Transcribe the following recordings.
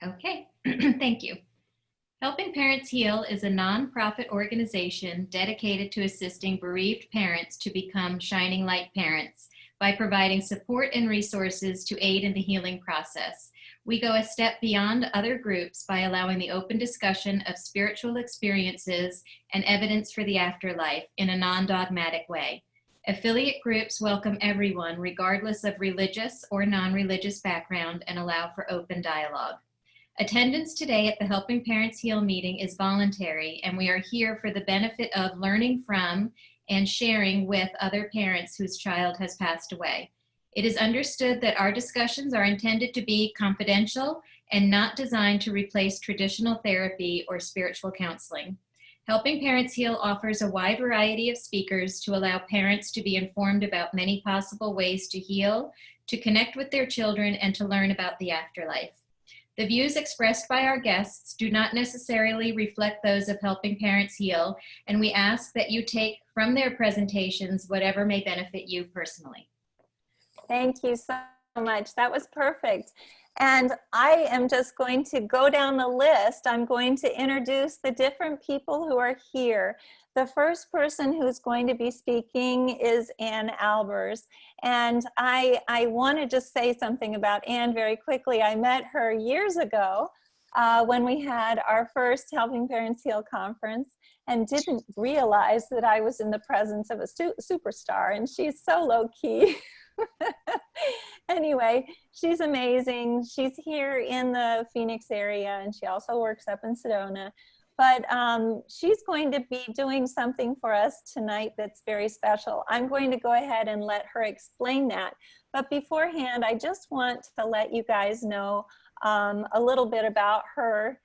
Okay, thank you. Helping Parents Heal is a nonprofit organization dedicated to assisting bereaved parents to become shining light parents by providing support and resources to aid in the healing process. We go a step beyond other groups by allowing the open discussion of spiritual experiences and evidence for the afterlife in a non-dogmatic way. Affiliate groups welcome everyone, regardless of religious or non-religious background, and allow for open dialogue. Attendance today at the Helping Parents Heal meeting is voluntary, and we are here for the benefit of learning from and sharing with other parents whose child has passed away. It is understood that our discussions are intended to be confidential and not designed to replace traditional therapy or spiritual counseling. Helping Parents Heal offers a wide variety of speakers to allow parents to be informed about many possible ways to heal, to connect with their children, and to learn about the afterlife. The views expressed by our guests do not necessarily reflect those of Helping Parents Heal, and we ask that you take from their presentations whatever may benefit you personally. Thank you so much. That was perfect. And I am just going to go down the list. I'm going to introduce the different people who are here. The first person who's going to be speaking is Ann Albers. And I want to just say something about Ann very quickly. I met her years ago when we had our first Helping Parents Heal conference, and didn't realize that I was in the presence of a superstar, and she's so low-key. Anyway, she's amazing. She's here in the Phoenix area, and she also works up in Sedona. But she's going to be doing something for us tonight that's very special. I'm going to go ahead and let her explain that. But beforehand, I just want to let you guys know a little bit about her.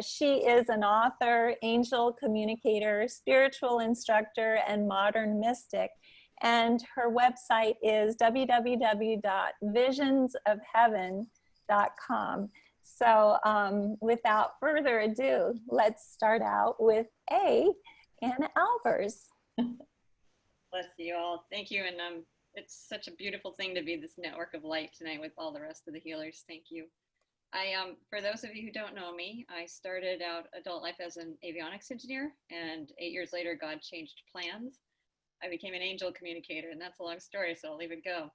She is an author, angel communicator, spiritual instructor, and modern mystic. And her website is www.visionsofheaven.com. So without further ado, let's start out with Ann Albers. Bless you all. Thank you. And it's such a beautiful thing to be this network of light tonight with all the rest of the healers. Thank you. For those of you who don't know me, I started out adult life as an avionics engineer, and 8 years later, God changed plans. I became an angel communicator, and that's a long story, so I'll leave it go.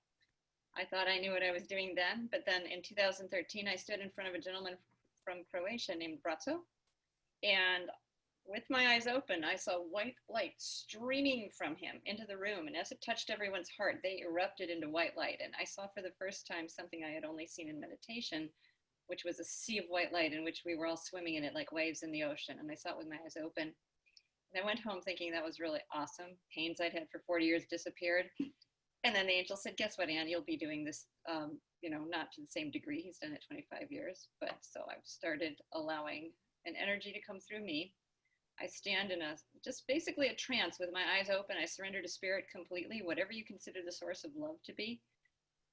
I thought I knew what I was doing then, but then in 2013, I stood in front of a gentleman from Croatia named Braco, and with my eyes open, I saw white light streaming from him into the room, and as it touched everyone's heart, they erupted into white light, and I saw for the first time something I had only seen in meditation, which was a sea of white light in which we were all swimming in it like waves in the ocean, and I saw it with my eyes open. And I went home thinking that was really awesome. Pains I'd had for 40 years disappeared. And then the angel said, guess what, Ann, you'll be doing this, not to the same degree. He's done it 25 years. But so I've started allowing an energy to come through me. I stand in just basically a trance with my eyes open. I surrender to spirit completely, whatever you consider the source of love to be.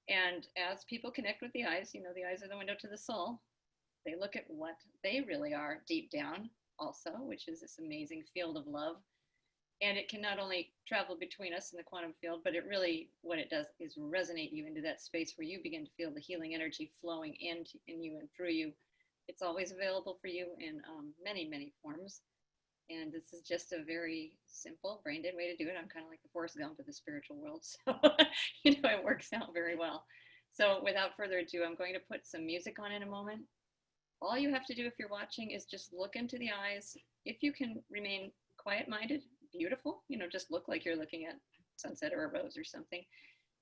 And as people connect with the eyes, the eyes are the window to the soul. They look at what they really are deep down also, which is this amazing field of love. And it can not only travel between us in the quantum field, but it really, what it does is resonate you into that space where you begin to feel the healing energy flowing in you and through you. It's always available for you in many, many forms. And this is just a very simple, brain dead way to do it. I'm kind of like the Forrest Gump of the spiritual world. So, it works out very well. So without further ado, I'm going to put some music on in a moment. All you have to do if you're watching is just look into the eyes. If you can remain quiet-minded, beautiful, just look like you're looking at sunset or a rose or something.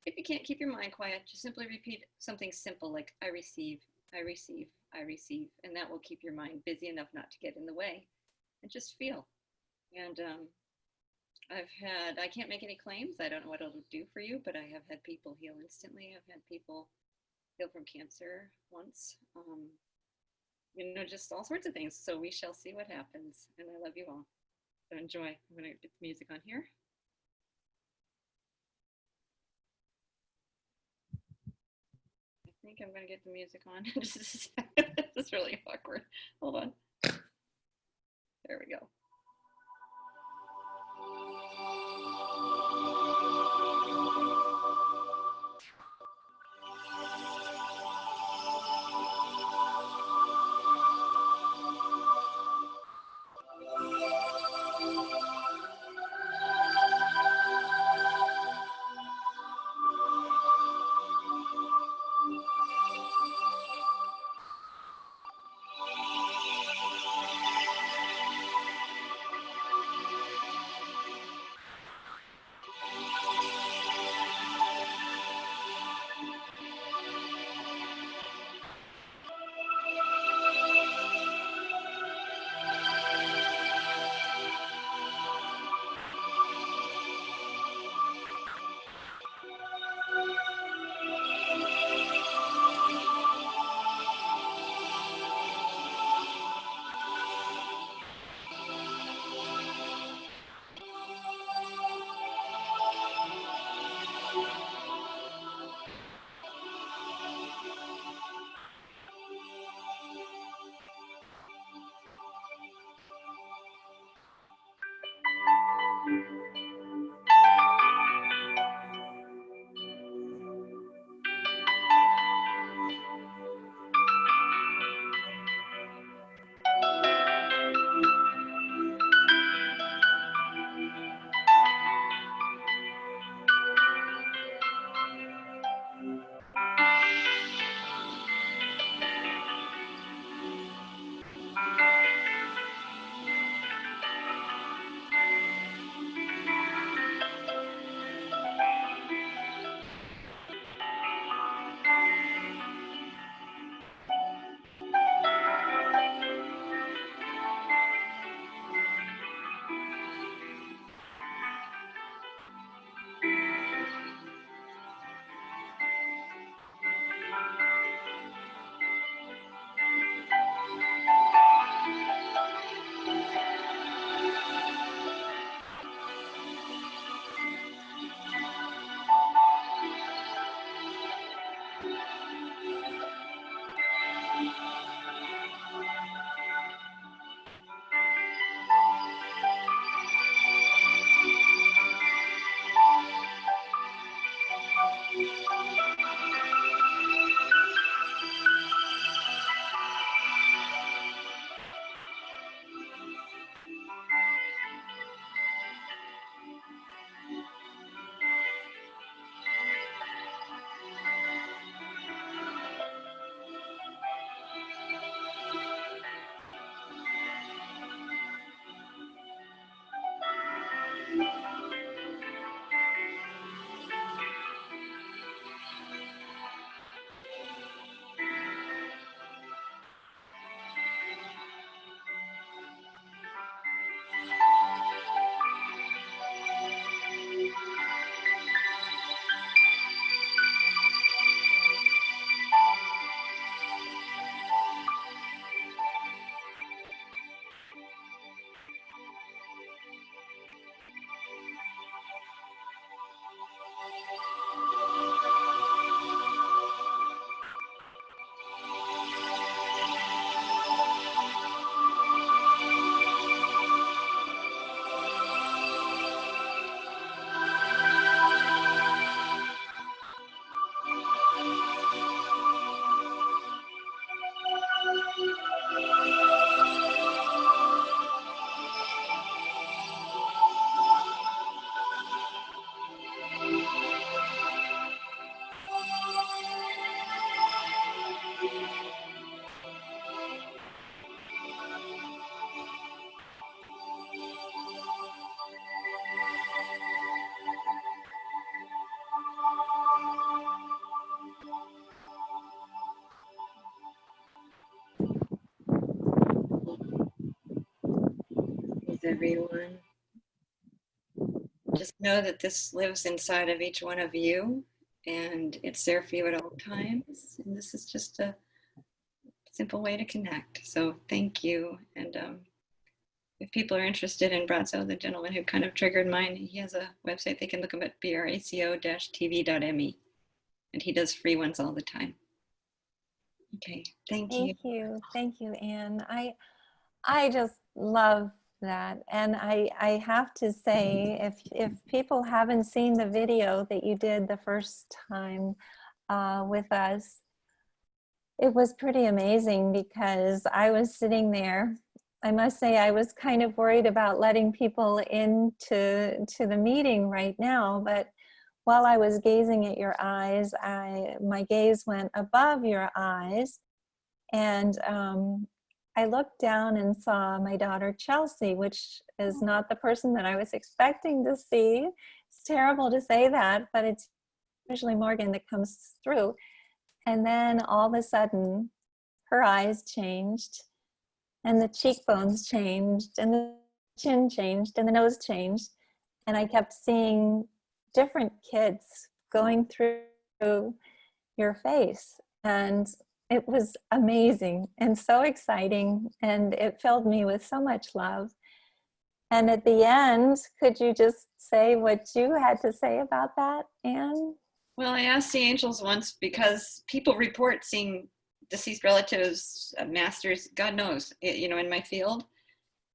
If you can't keep your mind quiet, just simply repeat something simple like, I receive, I receive, I receive. And that will keep your mind busy enough not to get in the way. And just feel. And I can't make any claims. I don't know what it'll do for you, but I have had people heal instantly. I've had people heal from cancer once. Just all sorts of things. So we shall see what happens. And I love you all. So enjoy. I'm going to get the music on here. I think I'm going to get the music on. Just a second. This is really awkward. Hold on. There we go. everyone. Just know that this lives inside of each one of you, and it's there for you at all times. And this is just a simple way to connect. So thank you. And if people are interested in Brazzo, the gentleman who kind of triggered mine, he has a website. They can look him at braco-tv.me. And he does free ones all the time. Okay, thank you. Thank you, Anne. I just love that. And I have to say, if people haven't seen the video that you did the first time with us, it was pretty amazing, because I was sitting there. I must say I was kind of worried about letting people into the meeting right now, but while I was gazing at your eyes, my gaze went above your eyes, and I looked down and saw my daughter Chelsea, which is not the person that I was expecting to see. It's terrible to say that, but it's usually Morgan that comes through. And then all of a sudden, her eyes changed, and the cheekbones changed, and the chin changed, and the nose changed. And I kept seeing different kids going through your face. And it was amazing and so exciting, and it filled me with so much love. And at the end, could you just say what you had to say about that, Anne? Well, I asked the angels once, because people report seeing deceased relatives, masters, God knows, in my field.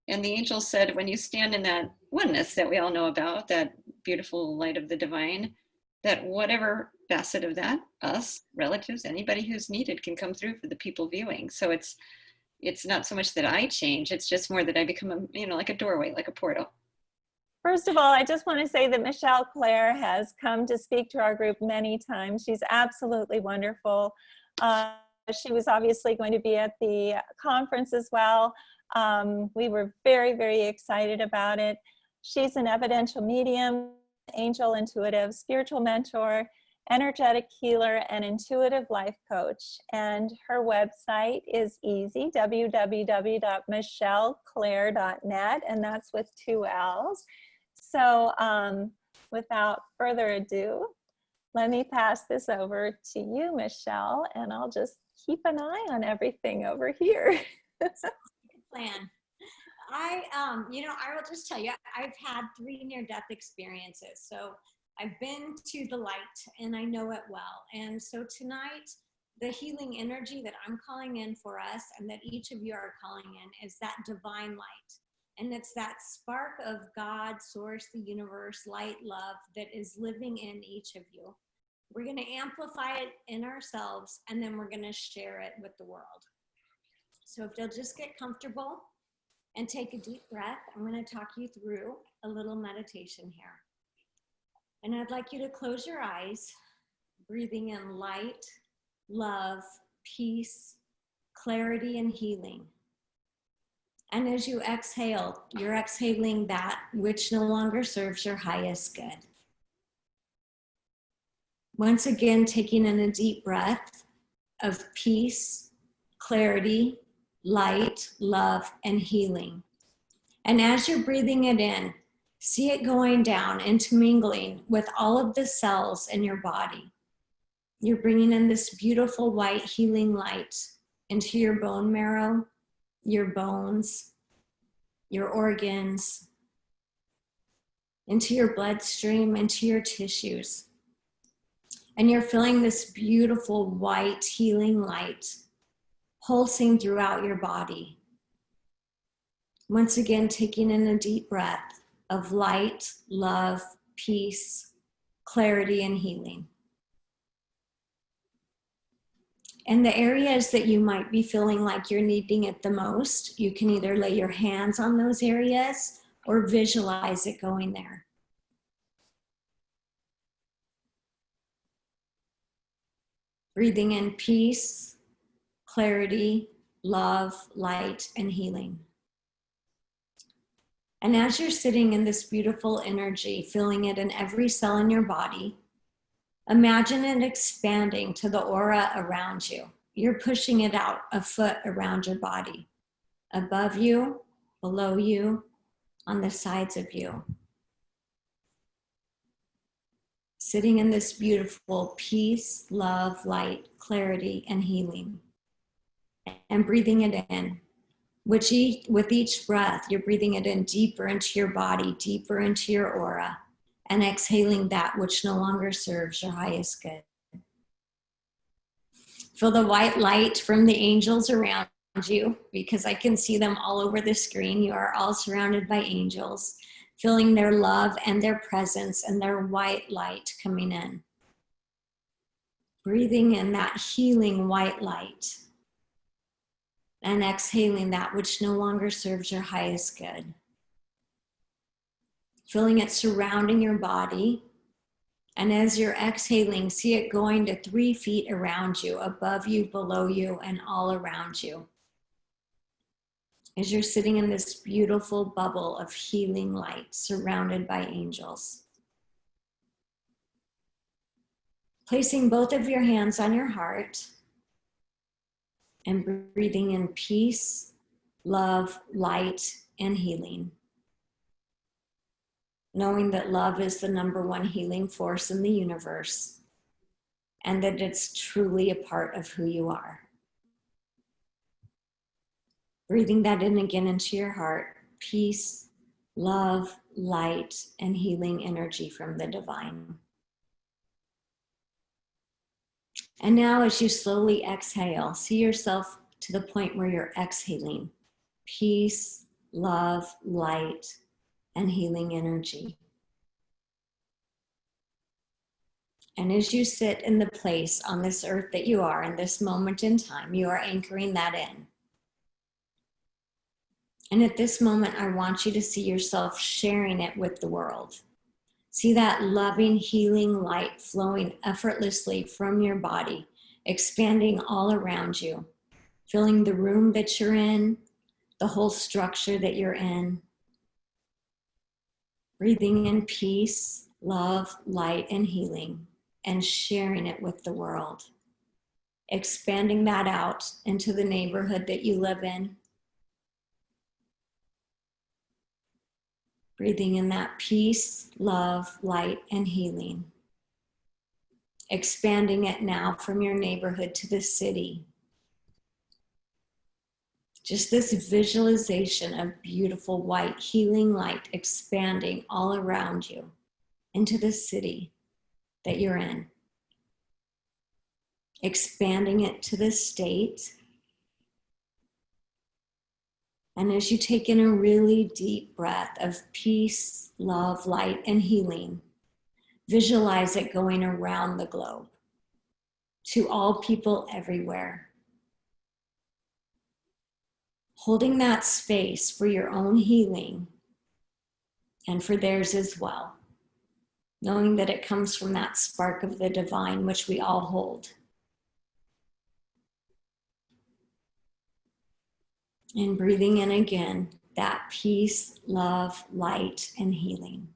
And the angels said, when you stand in that oneness that we all know about, that beautiful light of the divine, that whatever facet of that, us, relatives, anybody who's needed can come through for the people viewing. So it's not so much that I change, it's just more that I become like a doorway, like a portal. First of all, I just want to say that Michelle Claire has come to speak to our group many times. She's absolutely wonderful. She was obviously going to be at the conference as well. We were very, very excited about it. She's an evidential medium, angel intuitive, spiritual mentor, energetic healer, and intuitive life coach. And her website is easy, www.michelleclaire.net, and that's with 2 L's. So without further ado, let me pass this over to you, Michelle, and I'll just keep an eye on everything over here. Plan. I will just tell you, I've had 3 near-death experiences. So I've been to the light and I know it well. And so tonight, the healing energy that I'm calling in for us, and that each of you are calling in, is that divine light. And it's that spark of God, source, the universe, light, love that is living in each of you. We're going to amplify it in ourselves, and then we're going to share it with the world. So if you'll just get comfortable and take a deep breath, I'm going to talk you through a little meditation here. And I'd like you to close your eyes, breathing in light, love, peace, clarity, and healing. And as you exhale, you're exhaling that which no longer serves your highest good. Once again, taking in a deep breath of peace, clarity, light, love, and healing. And as you're breathing it in, see it going down, intermingling with all of the cells in your body. You're bringing in this beautiful white healing light into your bone marrow, your bones, your organs, into your bloodstream, into your tissues. And you're feeling this beautiful white healing light pulsing throughout your body. Once again, taking in a deep breath of light, love, peace, clarity, and healing. And the areas that you might be feeling like you're needing it the most, you can either lay your hands on those areas or visualize it going there. Breathing in peace, clarity, love, light, and healing. And as you're sitting in this beautiful energy, feeling it in every cell in your body, imagine it expanding to the aura around you. You're pushing it out a foot around your body, above you, below you, on the sides of you. Sitting in this beautiful peace, love, light, clarity, and healing. And breathing it in. With each breath, you're breathing it in deeper into your body, deeper into your aura, and exhaling that which no longer serves your highest good. Feel the white light from the angels around you, because I can see them all over the screen. You are all surrounded by angels, feeling their love and their presence and their white light coming in. Breathing in that healing white light and exhaling that which no longer serves your highest good. Feeling it surrounding your body. And as you're exhaling, see it going to 3 feet around you, above you, below you, and all around you. As you're sitting in this beautiful bubble of healing light surrounded by angels. Placing both of your hands on your heart and breathing in peace, love, light, and healing. Knowing that love is the #1 healing force in the universe and that it's truly a part of who you are. Breathing that in again into your heart, peace, love, light, and healing energy from the divine. And now as you slowly exhale, see yourself to the point where you're exhaling peace, love, light, and healing energy. And as you sit in the place on this earth that you are in this moment in time, you are anchoring that in. And at this moment, I want you to see yourself sharing it with the world. See that loving, healing light flowing effortlessly from your body, expanding all around you, filling the room that you're in, the whole structure that you're in. Breathing in peace, love, light, and healing, and sharing it with the world. Expanding that out into the neighborhood that you live in. Breathing in that peace, love, light, and healing. Expanding it now from your neighborhood to the city. Just this visualization of beautiful white healing light expanding all around you into the city that you're in. Expanding it to the state. And as you take in a really deep breath of peace, love, light, and healing, visualize it going around the globe to all people everywhere. Holding that space for your own healing and for theirs as well. Knowing that it comes from that spark of the divine which we all hold. And breathing in again, that peace, love, light, and healing.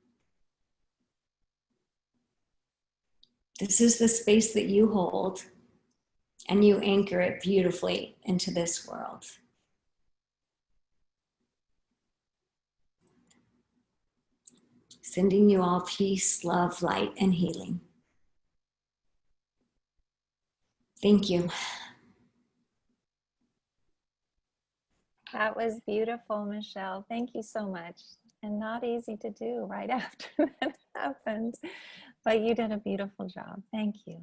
This is the space that you hold, and you anchor it beautifully into this world. Sending you all peace, love, light, and healing. Thank you. That was beautiful, Michelle. Thank you so much. And not easy to do right after that happened, but you did a beautiful job. Thank you.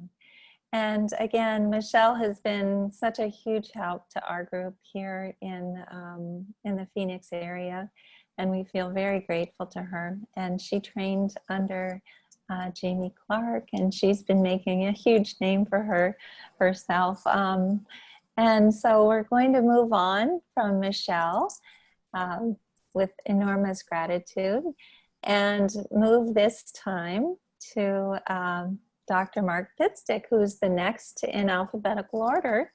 And again, Michelle has been such a huge help to our group here in the Phoenix area, and we feel very grateful to her. And she trained under Jamie Clark, and she's been making a huge name for herself. And so we're going to move on from Michelle with enormous gratitude and move this time to Dr. Mark Pitstick, who's the next in alphabetical order.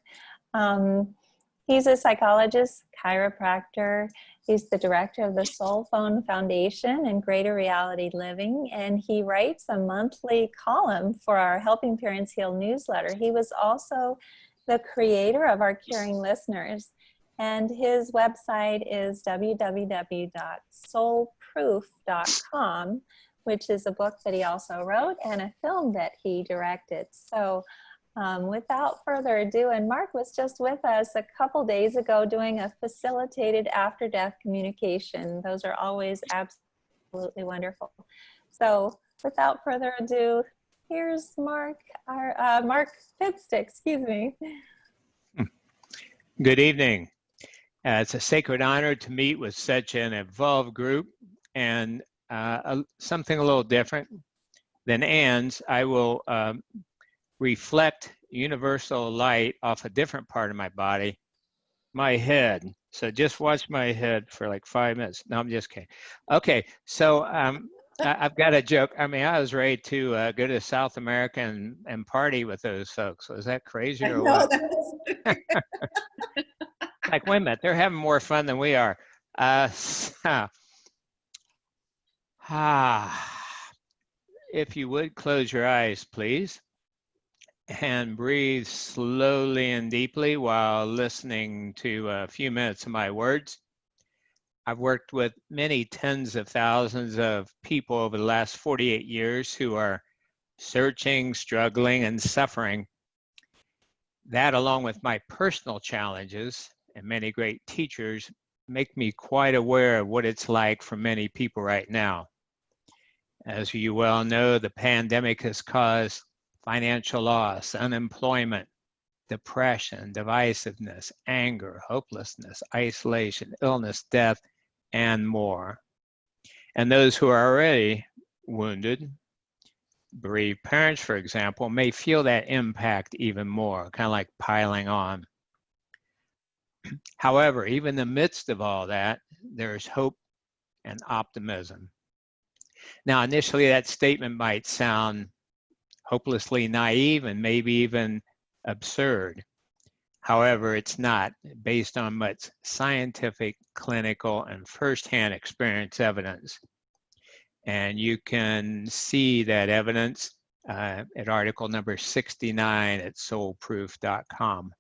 He's a psychologist, chiropractor. He's the director of the Soul Phone Foundation and Greater Reality Living, and he writes a monthly column for our Helping Parents Heal newsletter. He was also the creator of our Caring Listeners. And his website is www.soulproof.com, which is a book that he also wrote and a film that he directed. So without further ado, and Mark was just with us a couple days ago doing a facilitated after-death communication. Those are always absolutely wonderful. So without further ado, here's Mark, Mark Fitstick, excuse me. Good evening. It's a sacred honor to meet with such an evolved group, and something a little different than Anne's. I will reflect universal light off a different part of my body, my head. So just watch my head for like 5 minutes. No, I'm just kidding. Okay, so I've got a joke. I mean, I was ready to go to South America and party with those folks. Was that crazy or what? Like, wait a minute, they're having more fun than we are. If you would, close your eyes, please, and breathe slowly and deeply while listening to a few minutes of my words. I've worked with many tens of thousands of people over the last 48 years who are searching, struggling, and suffering. That, along with my personal challenges and many great teachers, make me quite aware of what it's like for many people right now. As you well know, the pandemic has caused financial loss, unemployment, depression, divisiveness, anger, hopelessness, isolation, illness, death, and more. And those who are already wounded, bereaved parents, for example, may feel that impact even more, kind of like piling on. However, even in the midst of all that, there's hope and optimism. Now, initially, that statement might sound hopelessly naive and maybe even absurd. However, it's not, based on much scientific, clinical, and firsthand experience evidence. And you can see that evidence at article number 69 at soulproof.com.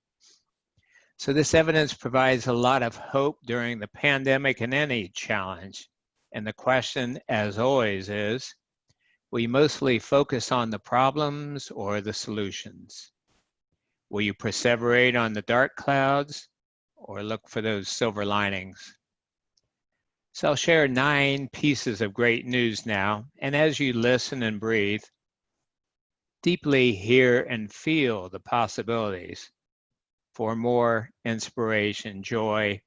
So this evidence provides a lot of hope during the pandemic and any challenge. And the question, as always, is, will you mostly focus on the problems or the solutions? Will you perseverate on the dark clouds or look for those silver linings? So I'll share 9 pieces of great news now. And as you listen and breathe, deeply hear and feel the possibilities for more inspiration, joy,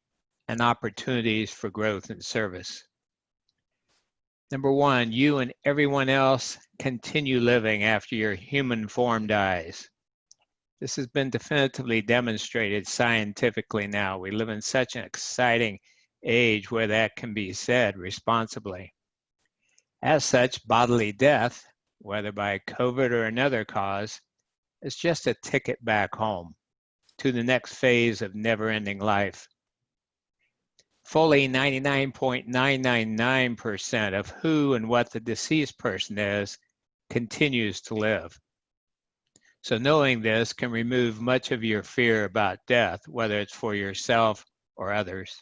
and opportunities for growth and service. Number 1, you and everyone else continue living after your human form dies. This has been definitively demonstrated scientifically now. We live in such an exciting age where that can be said responsibly. As such, bodily death, whether by COVID or another cause, is just a ticket back home to the next phase of never-ending life. Fully 99.999% of who and what the deceased person is continues to live. So knowing this can remove much of your fear about death, whether it's for yourself or others.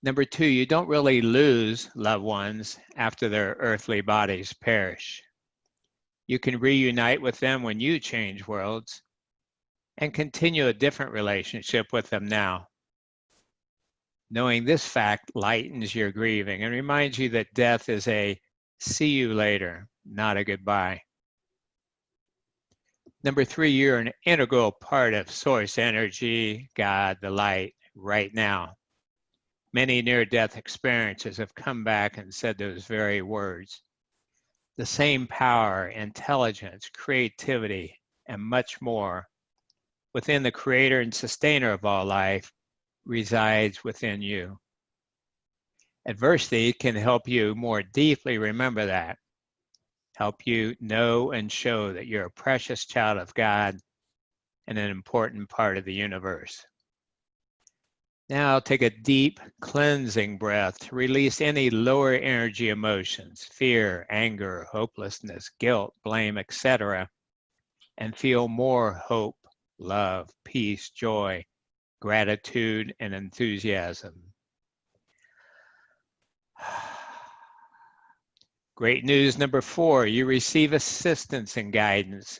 Number 2, you don't really lose loved ones after their earthly bodies perish. You can reunite with them when you change worlds and continue a different relationship with them now. Knowing this fact lightens your grieving and reminds you that death is a see you later, not a goodbye. Number 3, you're an integral part of source energy, God, the light, right now. Many near-death experiences have come back and said those very words. The same power, intelligence, creativity, and much more within the creator and sustainer of all life resides within you. Adversity can help you more deeply remember that, help you know and show that you're a precious child of God and an important part of the universe. Now take a deep cleansing breath to release any lower energy emotions, fear, anger, hopelessness, guilt, blame, etc., and feel more hope, love, peace, joy, gratitude, and enthusiasm. Great news number 4, you receive assistance and guidance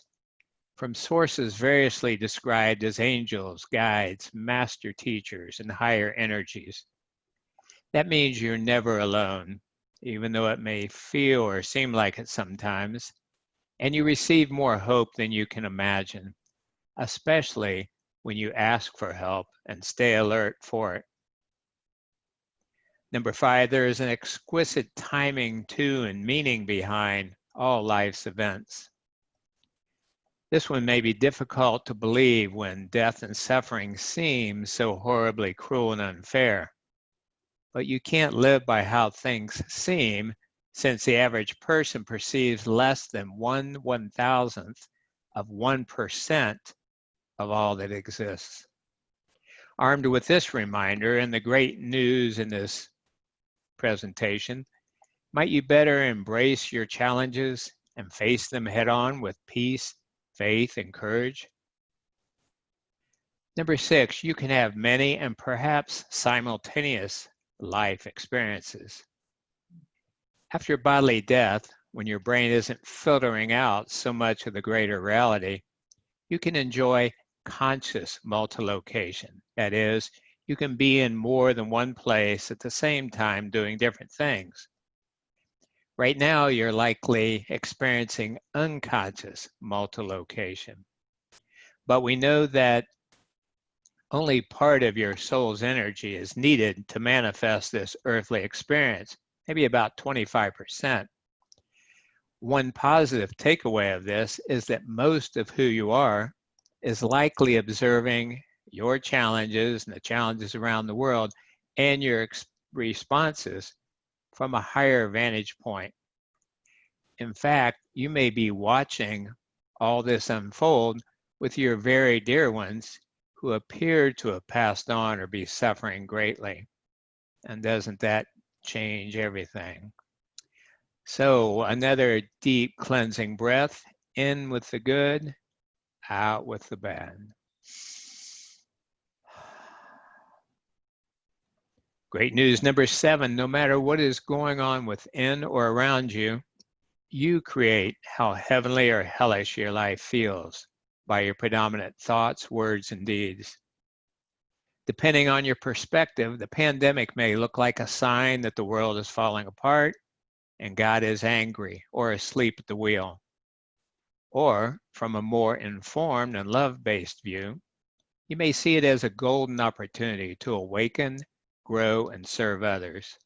from sources variously described as angels, guides, master teachers, and higher energies. That means you're never alone, even though it may feel or seem like it sometimes, and you receive more hope than you can imagine, especially when you ask for help and stay alert for it. Number 5, there is an exquisite timing to and meaning behind all life's events. This one may be difficult to believe when death and suffering seem so horribly cruel and unfair. But you can't live by how things seem, since the average person perceives less than 1/1000th of 1% of all that exists. Armed with this reminder and the great news in this presentation, might you better embrace your challenges and face them head on with peace, faith, and courage? Number 6, you can have many and perhaps simultaneous life experiences. After bodily death, when your brain isn't filtering out so much of the greater reality, you can enjoy conscious multilocation. That is, you can be in more than one place at the same time doing different things. Right now, you're likely experiencing unconscious multilocation. But we know that only part of your soul's energy is needed to manifest this earthly experience, maybe about 25%. One positive takeaway of this is that most of who you are is likely observing your challenges and the challenges around the world and your responses from a higher vantage point. In fact, you may be watching all this unfold with your very dear ones who appear to have passed on or be suffering greatly. And doesn't that change everything? So another deep cleansing breath, in with the good, out with the bad. Great news number 7, no matter what is going on within or around you, you create how heavenly or hellish your life feels by your predominant thoughts, words, and deeds. Depending on your perspective, the pandemic may look like a sign that the world is falling apart and God is angry or asleep at the wheel. Or, from a more informed and love-based view, you may see it as a golden opportunity to awaken, grow, and serve others.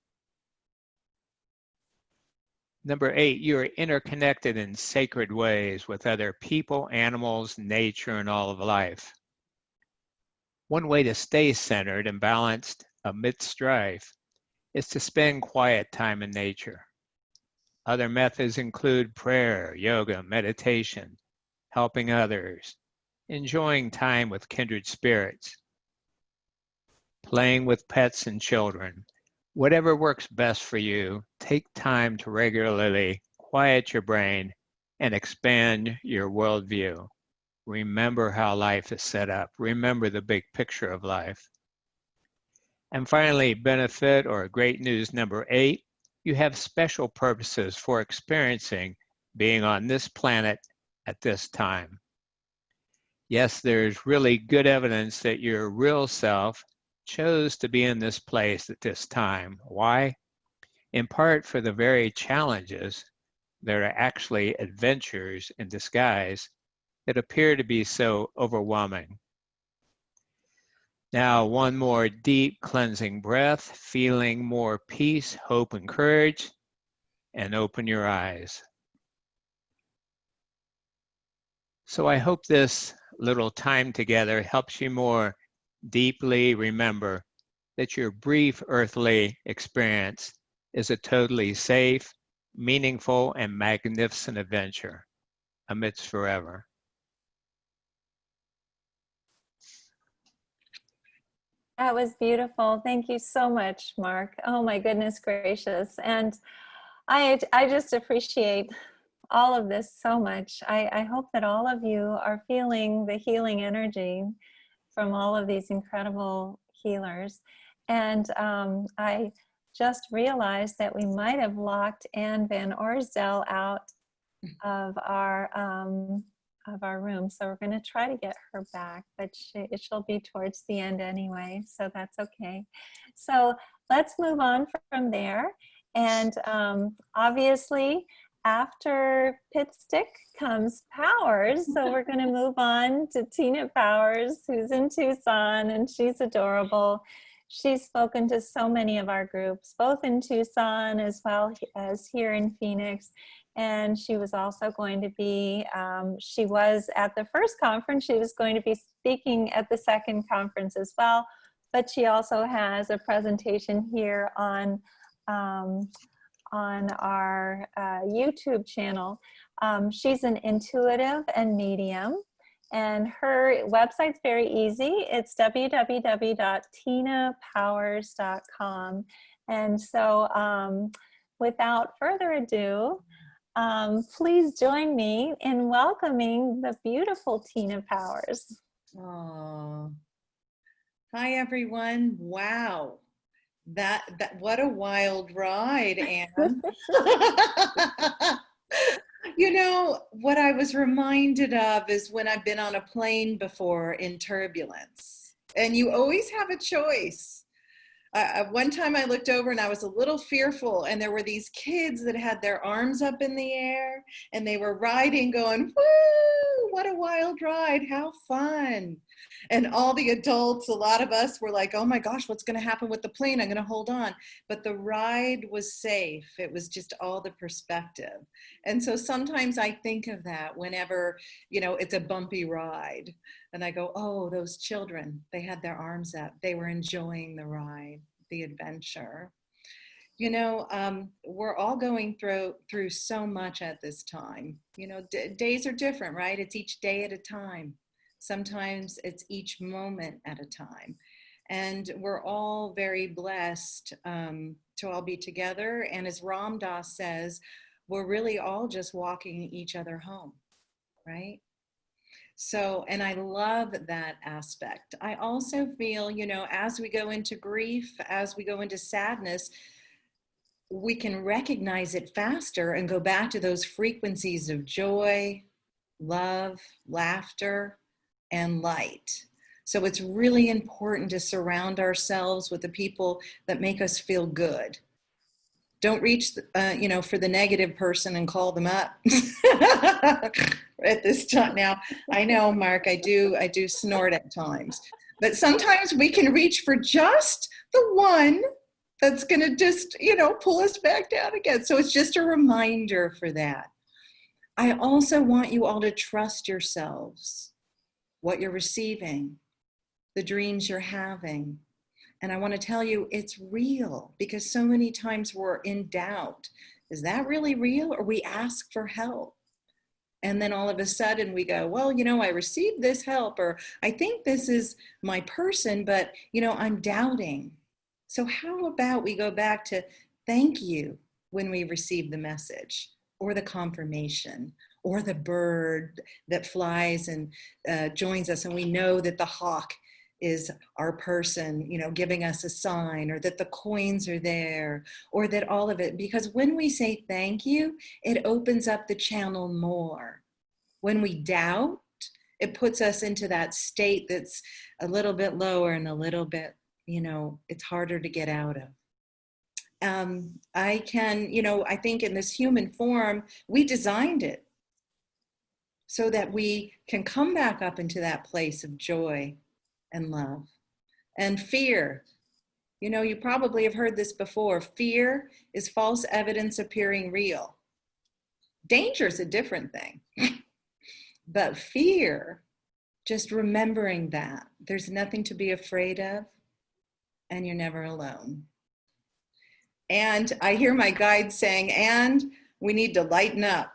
Number 8, you are interconnected in sacred ways with other people, animals, nature, and all of life. One way to stay centered and balanced amidst strife is to spend quiet time in nature. Other methods include prayer, yoga, meditation, helping others, enjoying time with kindred spirits, playing with pets and children. Whatever works best for you, take time to regularly quiet your brain and expand your worldview. Remember how life is set up. Remember the big picture of life. And finally, benefit or great news number 8, you have special purposes for experiencing being on this planet at this time. Yes, there's really good evidence that your real self chose to be in this place at this time. Why? In part for the very challenges that are actually adventures in disguise that appear to be so overwhelming. Now, one more deep cleansing breath, feeling more peace, hope, and courage, and open your eyes. So I hope this little time together helps you more deeply remember that your brief earthly experience is a totally safe, meaningful, and magnificent adventure amidst forever. That was beautiful. Thank you so much, Mark. Oh my goodness gracious. And I just appreciate all of this so much. I hope that all of you are feeling the healing energy from all of these incredible healers. And I just realized that we might have locked Anne Van Orsdel out of our room. So we're going to try to get her back, but she'll be towards the end anyway, so that's okay. So let's move on from there. And obviously, after Pit Stick comes Powers. So we're going to move on to Tina Powers, who's in Tucson, and she's adorable. She's spoken to so many of our groups, both in Tucson as well as here in Phoenix. And she was also going to be, she was at the first conference, she was going to be speaking at the second conference as well. But she also has a presentation here on our YouTube channel. She's an intuitive and medium, and her website's very easy. It's www.tinapowers.com. And so without further ado, please join me in welcoming the beautiful Tina Powers. Oh, hi everyone. Wow. That what a wild ride, Anne. You know, what I was reminded of is when I've been on a plane before in turbulence, and you always have a choice. One time I looked over and I was a little fearful, and there were these kids that had their arms up in the air and they were riding going, woo, what a wild ride, how fun. And all the adults, a lot of us were like, oh my gosh, what's going to happen with the plane? I'm going to hold on. But the ride was safe. It was just all the perspective. And so sometimes I think of that whenever, you know, it's a bumpy ride. And I go, oh, those children, they had their arms up. They were enjoying the ride, the adventure. You know, we're all going through so much at this time. You know, days are different, right? It's each day at a time. Sometimes it's each moment at a time. And we're all very blessed to all be together. And as Ram Dass says, we're really all just walking each other home, right? So, and I love that aspect. I also feel, you know, as we go into grief, as we go into sadness, we can recognize it faster and go back to those frequencies of joy, love, laughter, and light. So it's really important to surround ourselves with the people that make us feel good. Don't reach, you know, for the negative person and call them up at this time. Now, I know, Mark, I do snort at times, but sometimes we can reach for just the one that's going to just, you know, pull us back down again. So it's just a reminder for that. I also want you all to trust yourselves, what you're receiving, the dreams you're having. And I want to tell you it's real, because so many times we're in doubt. Is that really real? Or we ask for help. And then all of a sudden we go, well, you know, I received this help, or I think this is my person, but, you know, I'm doubting. So how about we go back to thank you when we receive the message, or the confirmation, or the bird that flies and joins us, and we know that the hawk is our person, you know, giving us a sign, or that the coins are there, or that all of it. Because when we say thank you, it opens up the channel more. When we doubt, it puts us into that state that's a little bit lower and a little bit, you know, it's harder to get out of. I can, you know, I think in this human form, we designed it so that we can come back up into that place of joy and love. And fear, you know, you probably have heard this before. Fear is false evidence appearing real. Danger is a different thing. But fear, just remembering that there's nothing to be afraid of, and you're never alone. And I hear my guide saying, and we need to lighten up.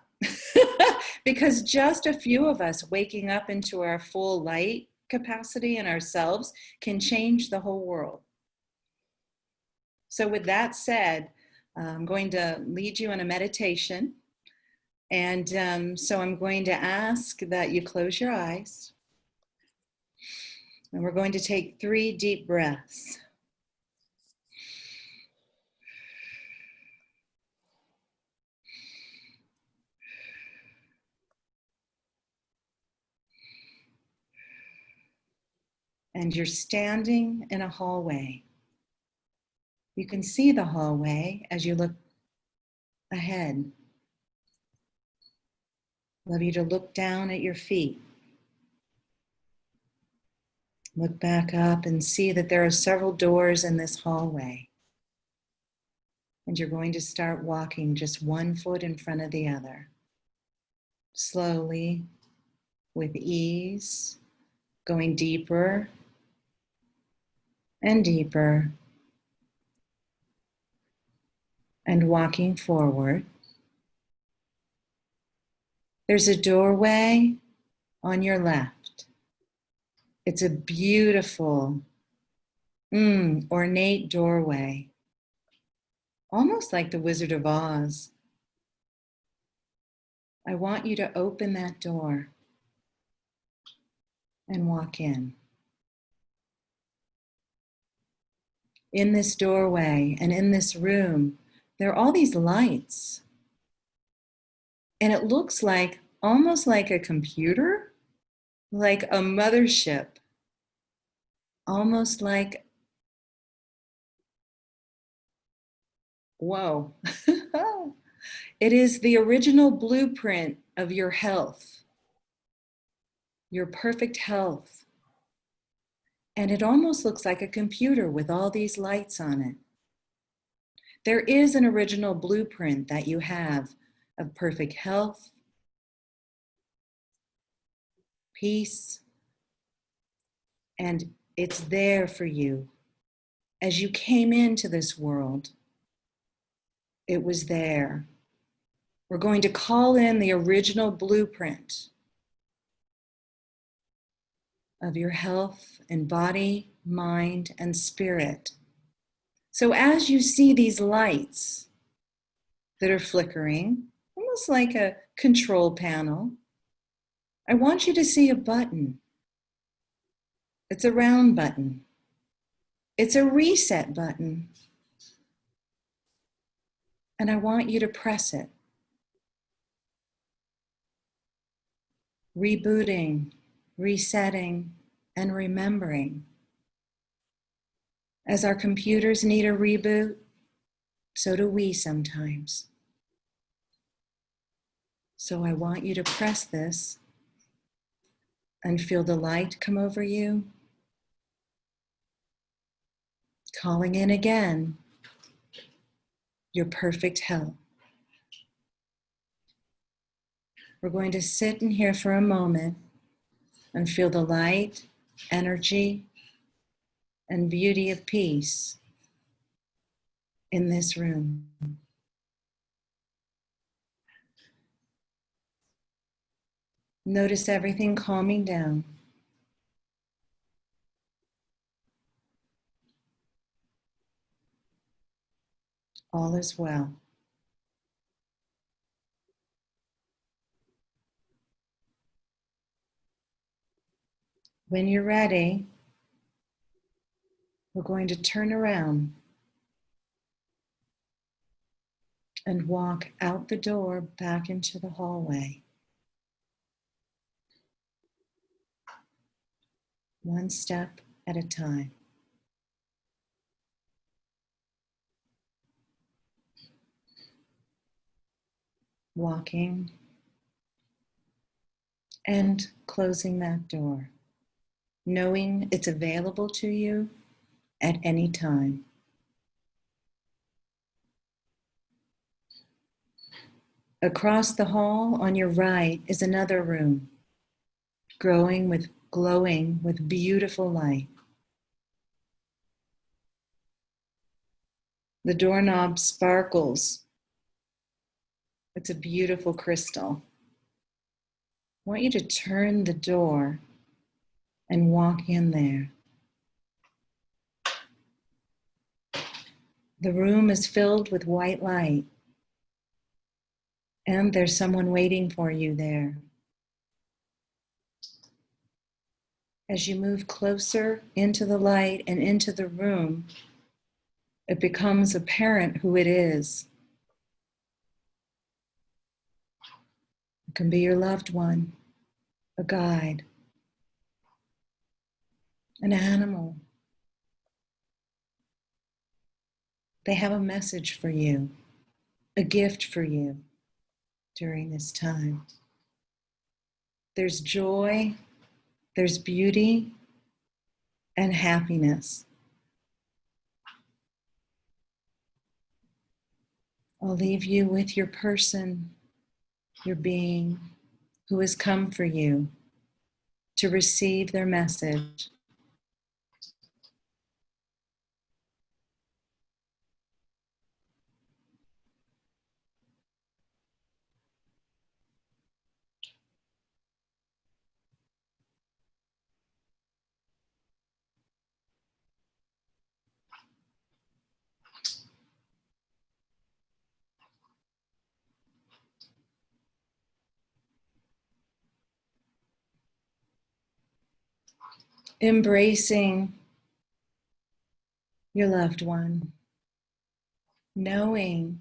Because just a few of us waking up into our full light capacity in ourselves can change the whole world. So with that said, I'm going to lead you in a meditation. And so I'm going to ask that you close your eyes. And we're going to take 3 deep breaths. And you're standing in a hallway. You can see the hallway as you look ahead. I'd love you to look down at your feet. Look back up and see that there are several doors in this hallway. And you're going to start walking just 1 foot in front of the other. Slowly, with ease, going deeper and deeper, and walking forward. There's a doorway on your left. It's a beautiful, ornate doorway, almost like the Wizard of Oz. I want you to open that door and walk in. In this doorway and in this room, there are all these lights. And it looks like, almost like a computer, like a mothership, almost like, whoa. It is the original blueprint of your health, your perfect health. And it almost looks like a computer with all these lights on it. There is an original blueprint that you have of perfect health, peace, and it's there for you. As you came into this world, it was there. We're going to call in the original blueprint of your health and body, mind, and spirit. So as you see these lights that are flickering, almost like a control panel, I want you to see a button. It's a round button. It's a reset button. And I want you to press it. Rebooting, resetting, and remembering. As our computers need a reboot, so do we sometimes. So I want you to press this and feel the light come over you. Calling in again your perfect health. We're going to sit in here for a moment and feel the light, energy, and beauty of peace in this room. Notice everything calming down. All is well. When you're ready, we're going to turn around and walk out the door back into the hallway. One step at a time. Walking and closing that door, knowing it's available to you at any time. Across the hall on your right is another room, glowing with beautiful light. The doorknob sparkles. It's a beautiful crystal. I want you to turn the door and walk in there. The room is filled with white light, and there's someone waiting for you there. As you move closer into the light and into the room, it becomes apparent who it is. It can be your loved one, a guide, an animal. They have a message for you, a gift for you during this time. There's joy, there's beauty, and happiness. I'll leave you with your person, your being, who has come for you to receive their message. Embracing your loved one, knowing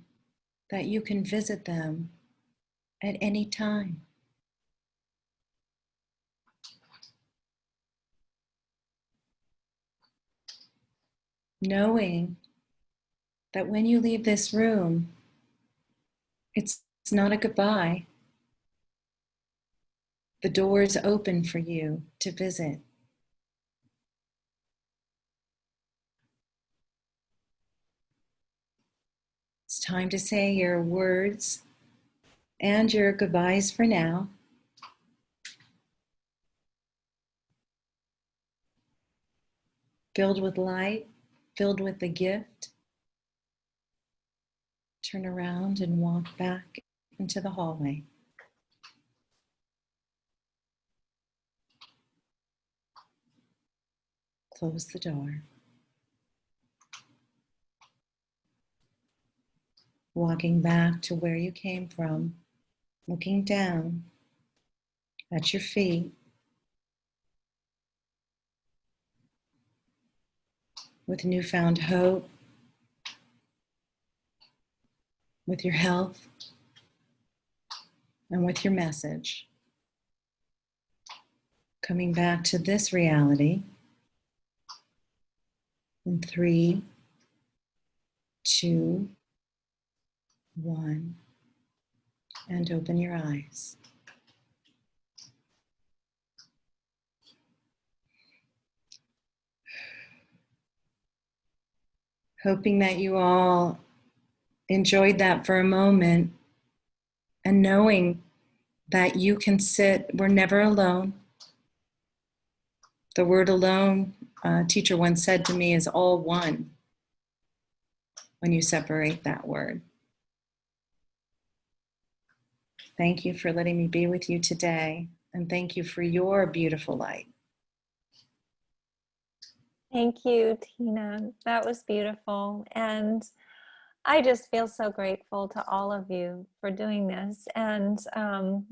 that you can visit them at any time. Knowing that when you leave this room, it's not a goodbye. The door is open for you to visit. It's time to say your words and your goodbyes for now. Filled with light, filled with the gift. Turn around and walk back into the hallway. Close the door. Walking back to where you came from, looking down at your feet, with newfound hope, with your health, and with your message. Coming back to this reality in 3, 2, 1, and open your eyes. Hoping that you all enjoyed that for a moment, and knowing that you can sit, we're never alone. The word alone, a teacher once said to me, is all one when you separate that word. Thank you for letting me be with you today, and thank you for your beautiful light. Thank you, Tina. That was beautiful. And I just feel so grateful to all of you for doing this. And I'm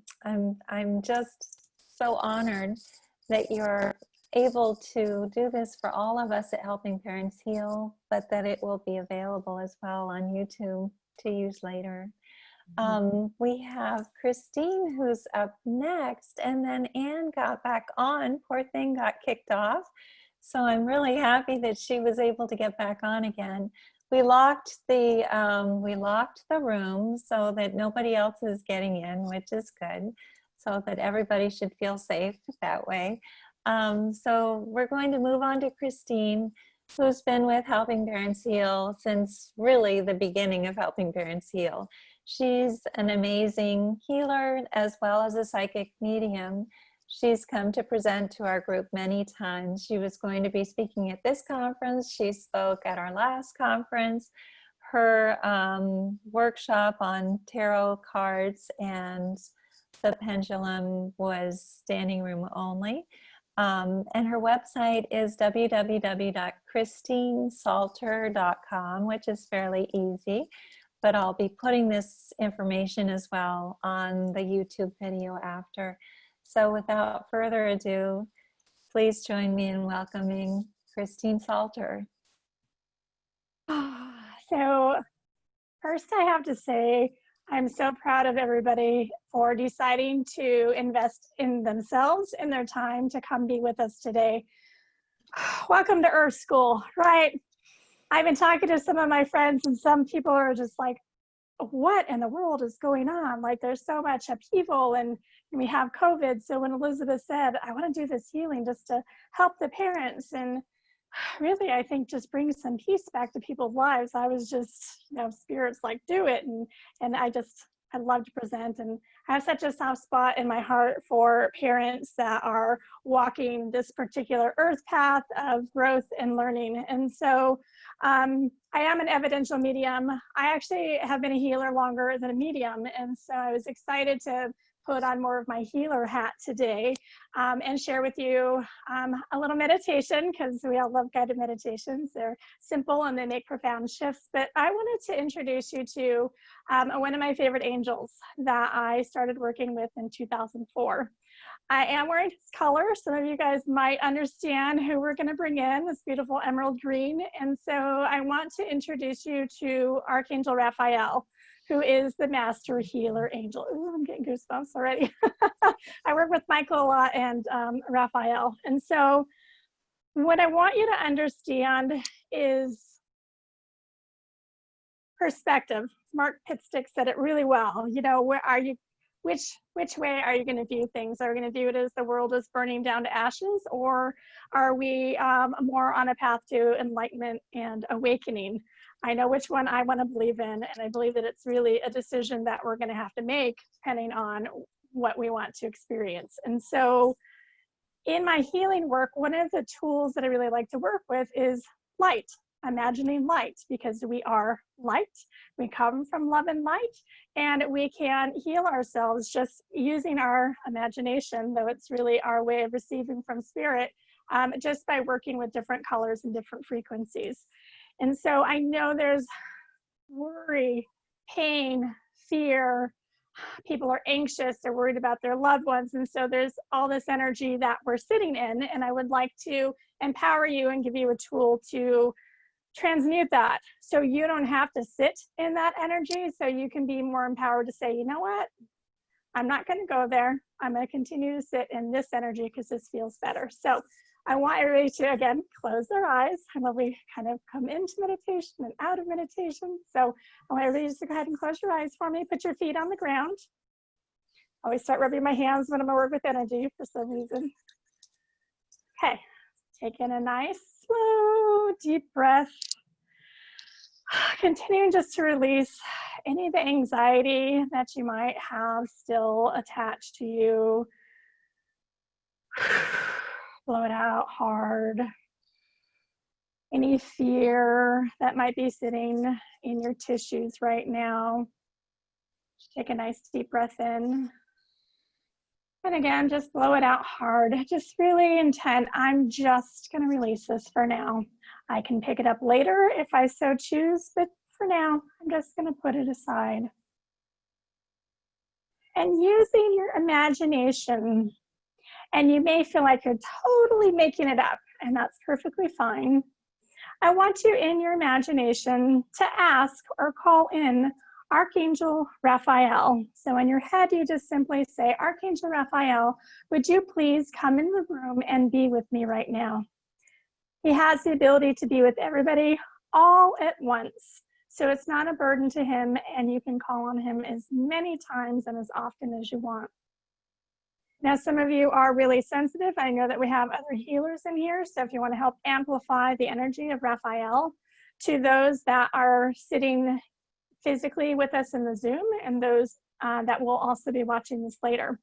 just so honored that you're able to do this for all of us at Helping Parents Heal, but that it will be available as well on YouTube to use later. We have Christine who's up next, and then Anne got back on. Poor thing got kicked off. So I'm really happy that she was able to get back on again. We locked the room so that nobody else is getting in, which is good, so that everybody should feel safe that way. So we're going to move on to Christine, who's been with Helping Parents Heal since really the beginning of Helping Parents Heal. She's an amazing healer as well as a psychic medium. She's come to present to our group many times. She was going to be speaking at this conference. She spoke at our last conference. Her workshop on tarot cards and the pendulum was standing room only. And her website is www.christinesalter.com, which is fairly easy. But I'll be putting this information as well on the YouTube video after. So without further ado, Please join me in welcoming Christine Salter. So first I have to say, I'm so proud of everybody for deciding to invest in themselves and their time to come be with us today. Welcome to Earth School, right? I've been talking to some of my friends and some people are just like, what in the world is going on? Like there's so much upheaval and we have COVID. So when Elizabeth said, I want to do this healing just to help the parents and really, I think just bring some peace back to people's lives. I was just, spirits like do it. And I love to present. And I have such a soft spot in my heart for parents that are walking this particular earth path of growth and learning. And so I am an evidential medium. I actually have been a healer longer than a medium. And so I was excited to put on more of my healer hat today and share with you a little meditation, because we all love guided meditations. They're simple and they make profound shifts. But I wanted to introduce you to one of my favorite angels that I started working with in 2004. I am wearing his color. Some of you guys might understand who we're going to bring in, this beautiful emerald green. And so I want to introduce you to Archangel Raphael, who is the master healer angel. Ooh, I'm getting goosebumps already. I work with Michael a lot and Raphael. And so what I want you to understand is perspective. Mark Pitstick said it really well. Where are you? Which way are you going to view things? Are we going to view it as the world is burning down to ashes, or are we more on a path to enlightenment and awakening? I know which one I want to believe in, and I believe that it's really a decision that we're going to have to make depending on what we want to experience. And so in my healing work, one of the tools that I really like to work with is light. Imagining light, because we are light. We come from love and light, and we can heal ourselves just using our imagination, though it's really our way of receiving from spirit, just by working with different colors and different frequencies. And so I know there's worry, pain, fear. People are anxious, they're worried about their loved ones. And so there's all this energy that we're sitting in, and I would like to empower you and give you a tool to transmute that, so you don't have to sit in that energy, so you can be more empowered to say, you know what, I'm not going to go there. I'm going to continue to sit in this energy because this feels better. So I want everybody to, again, close their eyes. I love we kind of come into meditation and out of meditation. So I want everybody just to go ahead and close your eyes for me. Put your feet on the ground. I always start rubbing my hands when I'm at work with energy for some reason. Okay, take in a nice, slow, deep breath. Continuing just to release any of the anxiety that you might have still attached to you. Blow it out hard. Any fear that might be sitting in your tissues right now. Take a nice deep breath in. And again, just blow it out hard. Just really intent. I'm just going to release this for now. I can pick it up later if I so choose, but for now, I'm just going to put it aside. And using your imagination, and you may feel like you're totally making it up, and that's perfectly fine. I want you in your imagination to ask or call in Archangel Raphael. So in your head, you just simply say, Archangel Raphael, would you please come in the room and be with me right now? He has the ability to be with everybody all at once. So it's not a burden to him, and you can call on him as many times and as often as you want. Now, some of you are really sensitive. I know that we have other healers in here. So if you want to help amplify the energy of Raphael to those that are sitting physically with us in the Zoom, and those that will also be watching this later.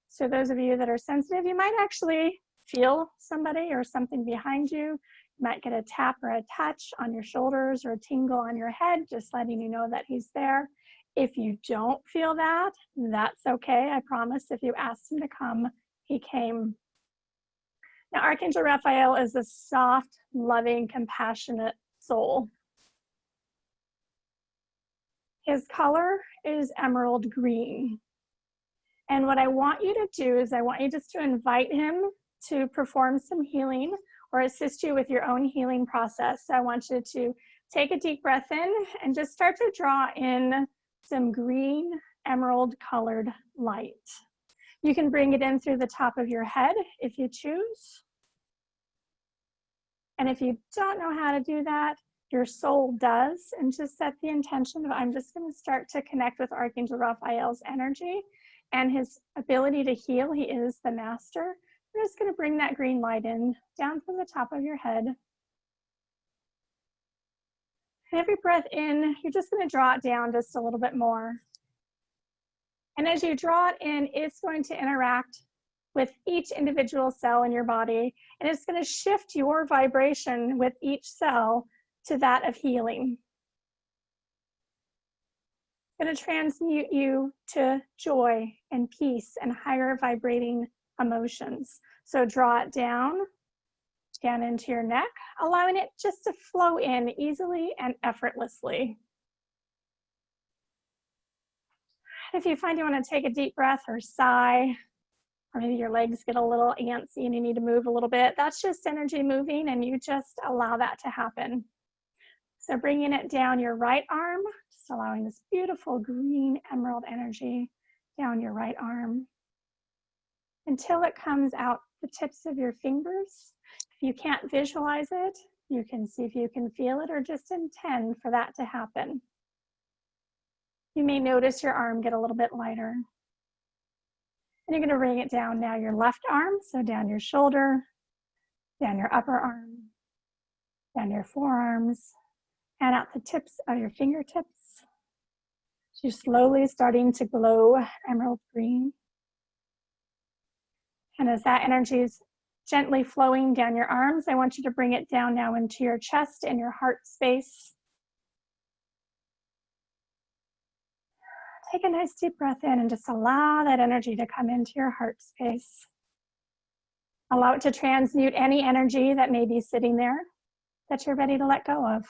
So those of you that are sensitive, you might actually feel somebody or something behind you. You might get a tap or a touch on your shoulders or a tingle on your head, just letting you know that he's there. If you don't feel that, that's okay. I promise if you asked him to come, he came. Now, Archangel Raphael is a soft, loving, compassionate soul. His color is emerald green. And what I want you to do is I want you just to invite him to perform some healing or assist you with your own healing process. So I want you to take a deep breath in and just start to draw in some green emerald colored light. You can bring it in through the top of your head if you choose. And if you don't know how to do that, your soul does. And just set the intention of, I'm just going to start to connect with Archangel Raphael's energy and his ability to heal. He is the master. I'm just going to bring that green light in down from the top of your head. And every breath in, you're just going to draw it down just a little bit more. And as you draw it in, it's going to interact with each individual cell in your body, and it's going to shift your vibration with each cell to that of healing. It's going to transmute you to joy and peace and higher vibrating emotions. So draw it down into your neck, allowing it just to flow in easily and effortlessly. If you find you want to take a deep breath or sigh, or maybe your legs get a little antsy and you need to move a little bit, that's just energy moving, and you just allow that to happen. So bringing it down your right arm, just allowing this beautiful green emerald energy down your right arm until it comes out the tips of your fingers. If you can't visualize it, you can see if you can feel it or just intend for that to happen. You may notice your arm get a little bit lighter. And you're going to bring it down now your left arm, so down your shoulder, down your upper arm, down your forearms, and out the tips of your fingertips. So you're slowly starting to glow emerald green. And as that energy is gently flowing down your arms, I want you to bring it down now into your chest and your heart space. Take a nice deep breath in and just allow that energy to come into your heart space. Allow it to transmute any energy that may be sitting there that you're ready to let go of.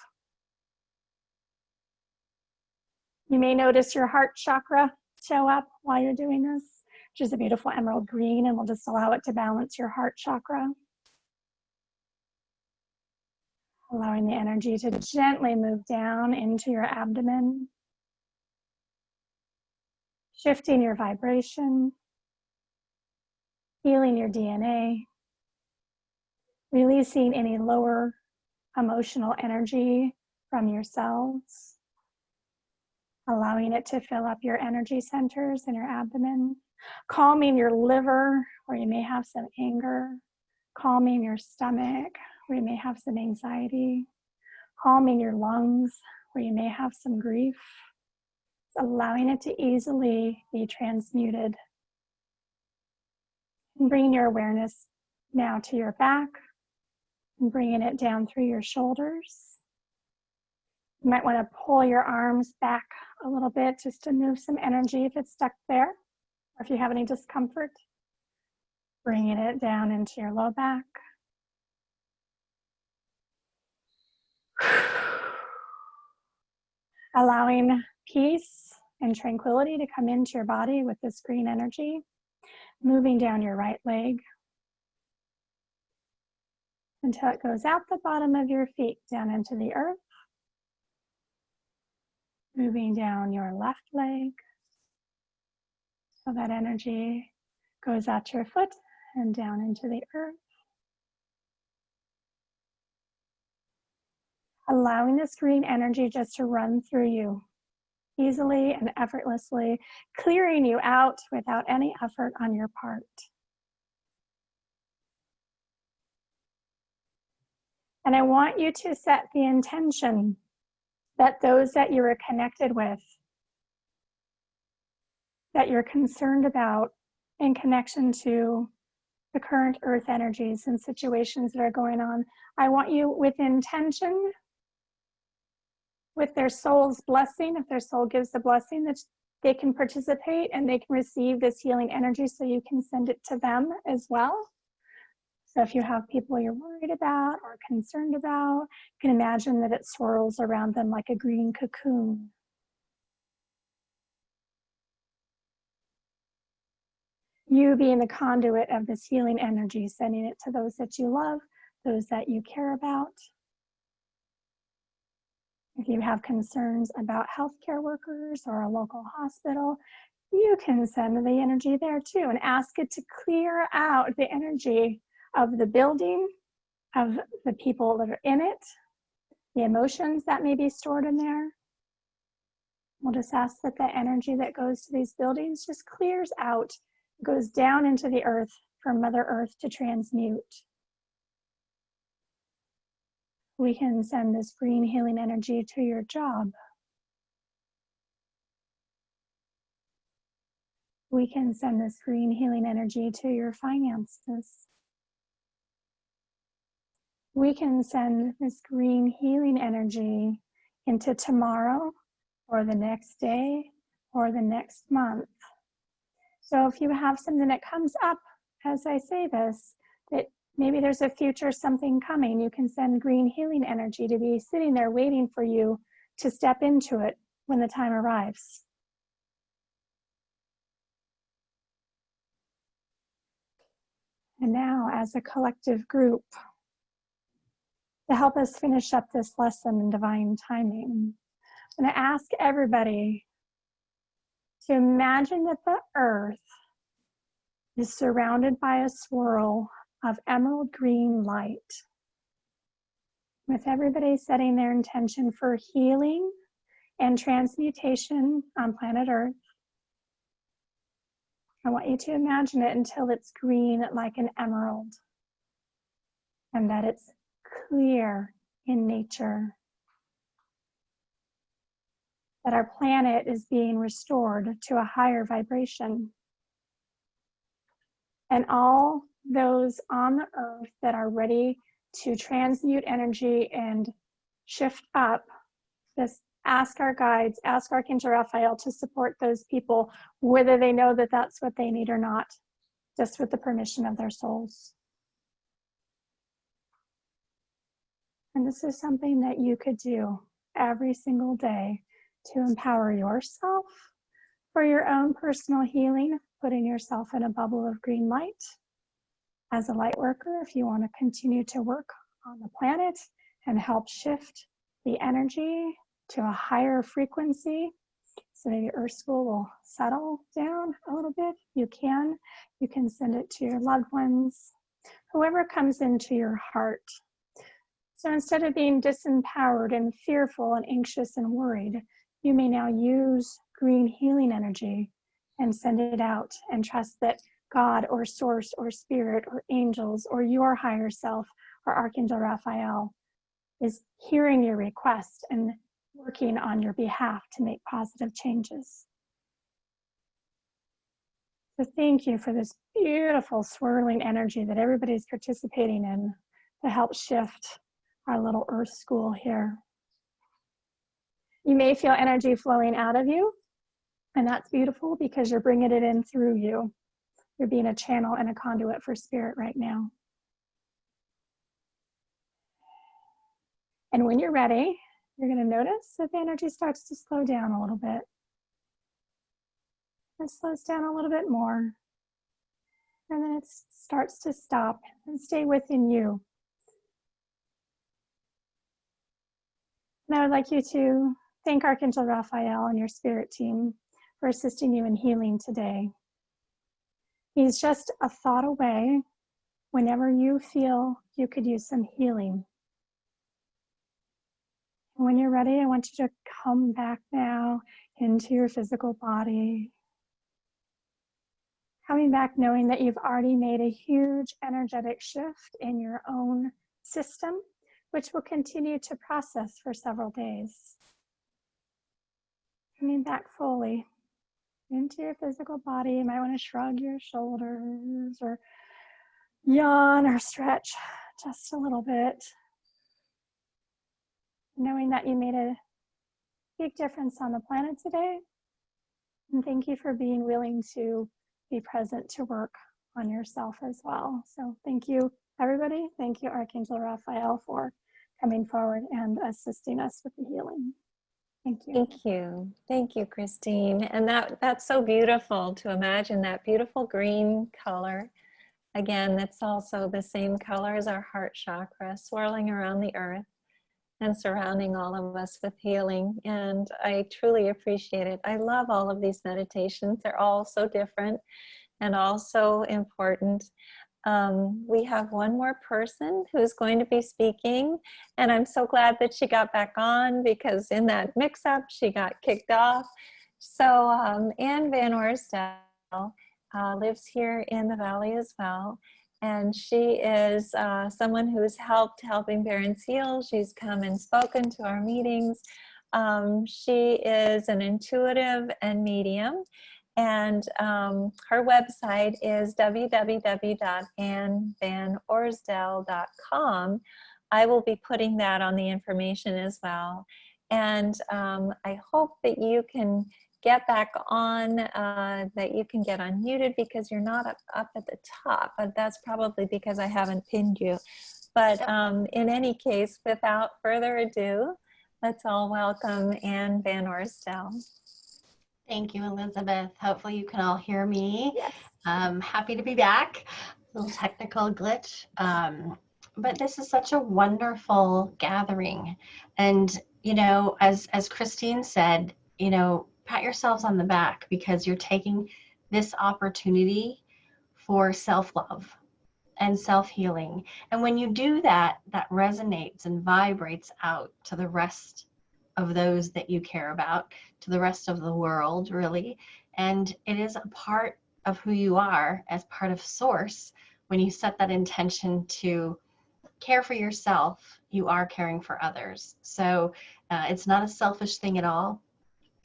You may notice your heart chakra show up while you're doing this, which is a beautiful emerald green, and we'll just allow it to balance your heart chakra. Allowing the energy to gently move down into your abdomen. Shifting your vibration, healing your DNA, releasing any lower emotional energy from your cells, allowing it to fill up your energy centers in your abdomen, calming your liver where you may have some anger, calming your stomach where you may have some anxiety, calming your lungs where you may have some grief. Allowing it to easily be transmuted. And bringing your awareness now to your back and bringing it down through your shoulders. You might want to pull your arms back a little bit just to move some energy if it's stuck there, or if you have any discomfort. Bringing it down into your low back. Allowing peace and tranquility to come into your body with this green energy, moving down your right leg until it goes out the bottom of your feet down into the earth, moving down your left leg so that energy goes out your foot and down into the earth. Allowing this green energy just to run through you easily and effortlessly, clearing you out without any effort on your part. And I want you to set the intention that those that you are connected with, that you're concerned about in connection to the current earth energies and situations that are going on, I want you with intention, with their soul's blessing, if their soul gives the blessing, that they can participate and they can receive this healing energy so you can send it to them as well. So if you have people you're worried about or concerned about, you can imagine that it swirls around them like a green cocoon. You being the conduit of this healing energy, sending it to those that you love, those that you care about. If you have concerns about healthcare workers or a local hospital, you can send the energy there too and ask it to clear out the energy of the building, of the people that are in it, the emotions that may be stored in there. We'll just ask that the energy that goes to these buildings just clears out, goes down into the earth for Mother Earth to transmute. We can send this green healing energy to your job. We can send this green healing energy to your finances. We can send this green healing energy into tomorrow or the next day or the next month. So if you have something that comes up as I say this, that maybe there's a future something coming, you can send green healing energy to be sitting there waiting for you to step into it when the time arrives. And now, as a collective group, to help us finish up this lesson in divine timing, I'm going to ask everybody to imagine that the earth is surrounded by a swirl of emerald green light. With everybody setting their intention for healing and transmutation on planet Earth, I want you to imagine it until it's green like an emerald, and that it's clear in nature, that our planet is being restored to a higher vibration. And all those on the earth that are ready to transmute energy and shift up, just ask our guides, ask Archangel Raphael to support those people, whether they know that that's what they need or not, just with the permission of their souls. And this is something that you could do every single day to empower yourself for your own personal healing, putting yourself in a bubble of green light. As a light worker, if you want to continue to work on the planet and help shift the energy to a higher frequency, so maybe Earth School will settle down a little bit, you can send it to your loved ones, whoever comes into your heart. So instead of being disempowered and fearful and anxious and worried, you may now use green healing energy and send it out and trust that God or source or spirit or angels or your higher self or Archangel Raphael is hearing your request and working on your behalf to make positive changes. So thank you for this beautiful swirling energy that everybody's participating in to help shift our little Earth School here. You may feel energy flowing out of you, and that's beautiful because you're bringing it in through you. You're being a channel and a conduit for spirit right now. And when you're ready, you're going to notice that the energy starts to slow down a little bit. It slows down a little bit more. And then it starts to stop and stay within you. And I would like you to thank Archangel Raphael and your spirit team for assisting you in healing today. He's just a thought away whenever you feel you could use some healing. And when you're ready, I want you to come back now into your physical body. Coming back knowing that you've already made a huge energetic shift in your own system, which will continue to process for several days. Coming back fully into your physical body. You might want to shrug your shoulders or yawn or stretch just a little bit. Knowing that you made a big difference on the planet today. And thank you for being willing to be present to work on yourself as well. So thank you, everybody. Thank you, Archangel Raphael, for coming forward and assisting us with the healing. Thank you. Thank you. Thank you, Christine. And that's so beautiful to imagine that beautiful green color. Again, that's also the same color as our heart chakra, swirling around the earth and surrounding all of us with healing. And I truly appreciate it. I love all of these meditations. They're all so different and also important. We have one more person who's going to be speaking, and I'm so glad that she got back on, because in that mix-up, she got kicked off. So Anne Van Orsdale lives here in the Valley as well, and she is someone who's helped Helping Parents Heal. She's come and spoken to our meetings. She is an intuitive and medium, and her website is www.annvanorsdale.com. I will be putting that on the information as well. And I hope that you can get back on, that you can get unmuted, because you're not up at the top. But that's probably because I haven't pinned you. But in any case, without further ado, let's all welcome Anne Van Orsdale. Thank you, Elizabeth. Hopefully you can all hear me. Yes. Happy to be back. A little technical glitch. But this is such a wonderful gathering. And, you know, as Christine said, you know, pat yourselves on the back, because you're taking this opportunity for self-love and self-healing. And when you do that, that resonates and vibrates out to the rest of those that you care about, to the rest of the world, really. And it is a part of who you are as part of Source. When you set that intention to care for yourself, you are caring for others. So it's not a selfish thing at all.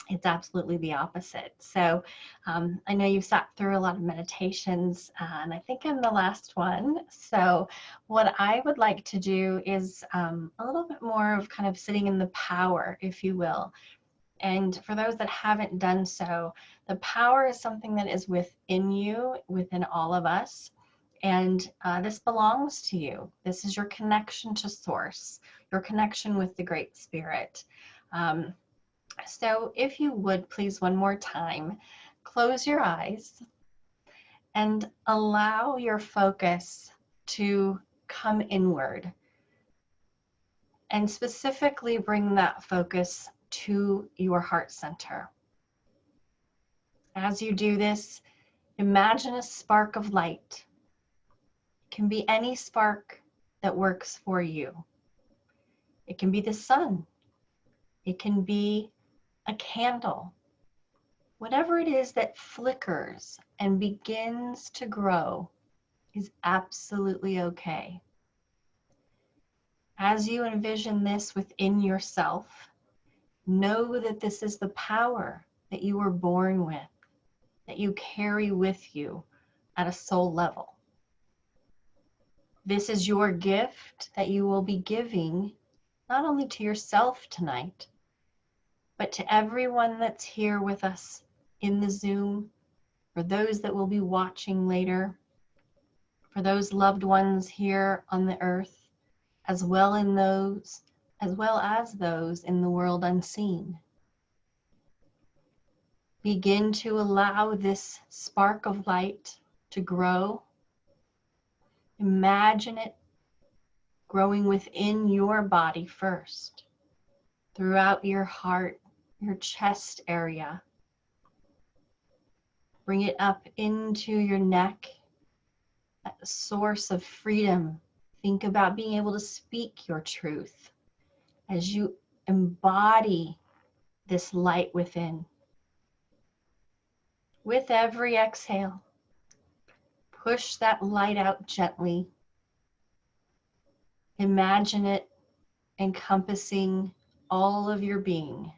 It's absolutely the opposite. So I know you've sat through a lot of meditations, and I think I'm the last one. So what I would like to do is a little bit more of kind of sitting in the power, if you will. And for those that haven't done so, the power is something that is within you, within all of us. And this belongs to you. This is your connection to Source, your connection with the Great Spirit. So if you would please, one more time, close your eyes and allow your focus to come inward, and specifically bring that focus to your heart center. As you do this, imagine a spark of light. It can be any spark that works for you. It can be the sun. It can be a candle. Whatever it is that flickers and begins to grow is absolutely okay. As you envision this within yourself, know that this is the power that you were born with, that you carry with you at a soul level. This is your gift that you will be giving not only to yourself tonight, but to everyone that's here with us in the Zoom, for those that will be watching later, for those loved ones here on the earth, as well as those in the world unseen. Begin to allow this spark of light to grow. Imagine it growing within your body first, throughout your heart, your chest area. Bring it up into your neck, that source of freedom. Think about being able to speak your truth as you embody this light within. With every exhale, push that light out gently. Imagine it encompassing all of your being.